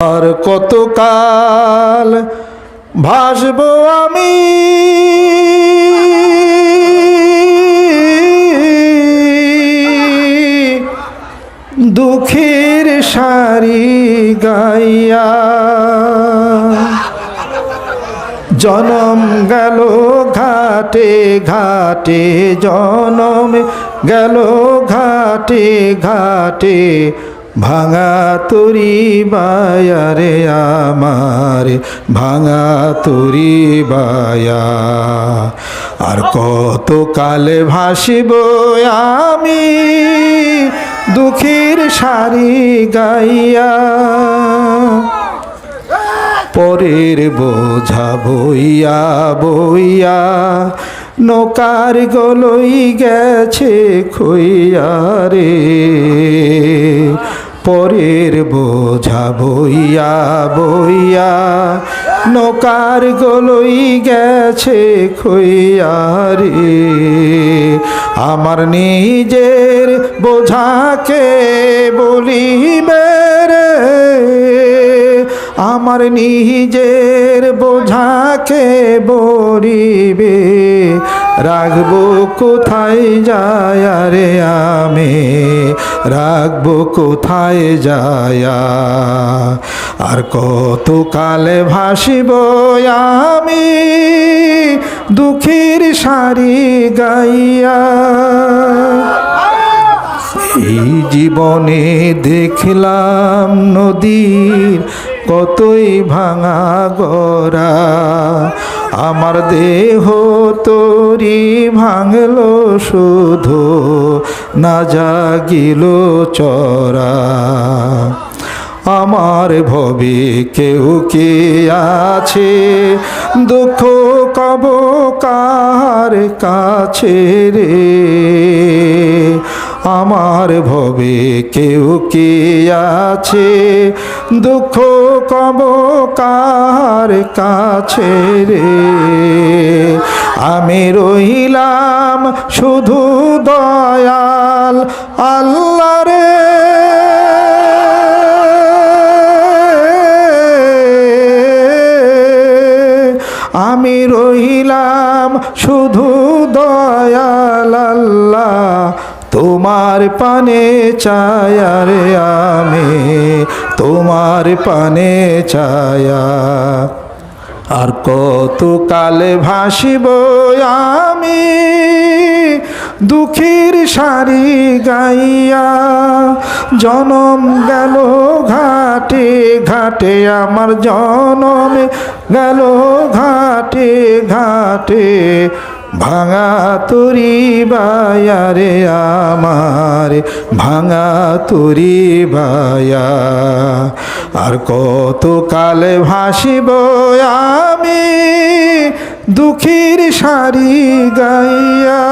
আর কতকাল ভাসবো আমি দুঃখের সারি গাইয়া। জনম গেল ঘাটে ঘাটে, জনম গেল ঘাটে ঘাটে, ভাঙা তরি বায়ারে আমার ভাঙা তরি বায়া। আর কত কালে ভাসিব আমি দুঃখের সারি গাইয়া। পরের বোঝা বইয়া বইয়া নৌকার গলই গেছে খইয়া রে। পরের বোঝা বইয়া বইয়া নৌকার গলই গেছে খইয়া রে। আমার নিজের বোঝাকে বলিবে রে, আমার নিজের বোঝাকে বলিবে, রাখবো কোথায় যায় রে আমি, রাখবো কোথায় যায়। আর কত কালে ভাসিব আমি দুঃখের সারি গাইয়া। এই জীবনে দেখলাম নদীর কতই ভাঙা গড়া, আমার দেহ তরি ভাঙলো শুধু না জাগিল চরা। আমার ভবে কেউ কে আছে, দুঃখ কব কার কাছে রে। আমার ভবে কেউ কে আছে, দুঃখ কব কার কাছে রে। আমি রইলাম শুধু দয়াল আল্লাহ রে। আমি রইলাম শুধু দয়াল আল্লাহ, তোমার পানে চায়া রে আমি, তোমার পানে চায়া। আর কত কালে ভাসিব আমি দুঃখের সারি গাইয়া। জনম গেল ঘাটে ঘাটে, আমার জনম গেল ঘাটে ঘাটে, ভাঙা তরি বায়ারে আমার ভাঙা তরি বায়া। আর কত কালে ভাসিব আমি দুঃখের সারি গাইয়া।